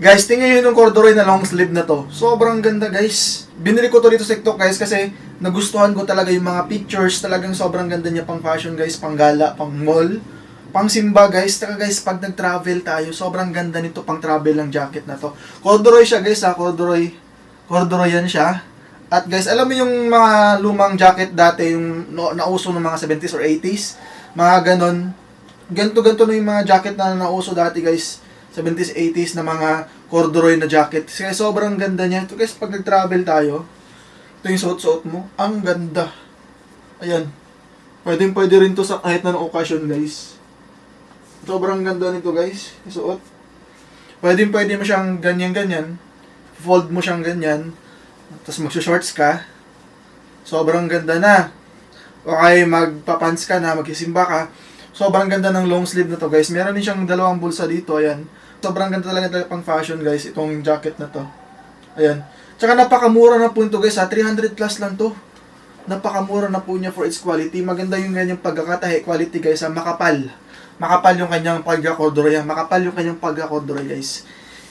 Guys, tingnan nyo yung corduroy na long sleeve na to. Sobrang ganda guys. Binili ko to dito sa TikTok guys kasi nagustuhan ko talaga yung mga pictures. Talagang sobrang ganda niya pang fashion guys, pang gala, pang mall, pang simba guys. Taka guys, pag nag-travel tayo, sobrang ganda nito pang travel ng jacket na to. Corduroy siya guys ha, corduroy. Corduroy yan siya. At guys, alam mo yung mga lumang jacket dati, yung nauso ng mga 70s or 80s, mga ganon. Ganto-ganto na yung mga jacket na nauso dati guys. 70s, 80s na mga corduroy na jacket. Kaya sobrang ganda niya. Ito guys, pag nag-travel tayo, ito yung suot-suot mo. Ang ganda. Ayan. Pwede rin to sa kahit na occasion guys. Sobrang ganda nito guys. Isuot. Pwede mo siyang ganyan-ganyan. Fold mo siyang ganyan. Tapos magsushorts ka. Sobrang ganda na. O kaya magpapants ka na, magsisimba ka. Sobrang ganda ng long sleeve na to guys. Meron din siyang dalawang bulsa dito. Ayan. Sobrang ganda talaga pang fashion guys, itong jacket na to. Ayan. Tsaka napakamura na po ito guys ha, 300 plus lang to. Napakamura na po niya for its quality. Maganda yung ganyang pagkakatahe quality guys ha, makapal. Makapal yung kanyang pagka-corduroy. Makapal yung kanyang pagka-corduroy guys.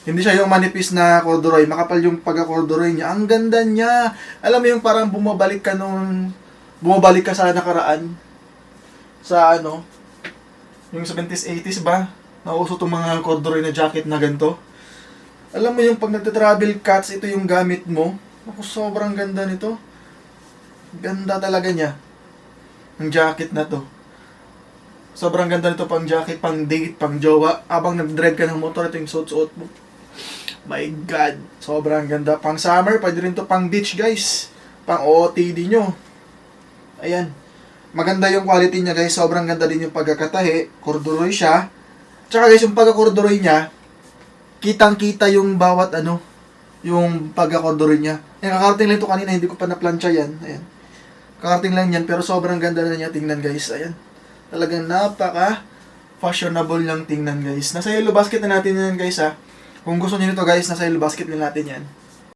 Hindi siya yung manipis na corduroy, makapal yung pagka-corduroy niya. Ang ganda niya. Alam mo yung parang bumabalik ka sa nakaraan. Sa ano, yung 70s, 80s ba? Nauso itong mga corduroy na jacket na ganito. Alam mo yung pag nagta-travel cuts, ito yung gamit mo. Ako, sobrang ganda nito. Ganda talaga niya. Ang jacket na to. Sobrang ganda nito pang jacket, pang date, pang jowa. Abang nag-drive ka ng motor, ito yung suot-suot mo. My God. Sobrang ganda. Pang summer, pwede rin to pang beach guys. Pang OOTD nyo. Ayan. Maganda yung quality niya guys. Sobrang ganda din yung pagkakatahe. Corduroy siya. Tsaka guys, yung pagka-corduroy niya, kitang-kita yung bawat yung pagka-corduroy niya. Ayan, kakarating lang ito kanina, hindi ko pa na-plancha yan. Ayan. Kakarating lang yan, pero sobrang ganda na niya tingnan guys. Ayan. Talagang napaka-fashionable niyang tingnan guys. Nasa yellow basket na natin yan guys ha. Kung gusto niyo nito guys, nasa yellow basket din natin yan.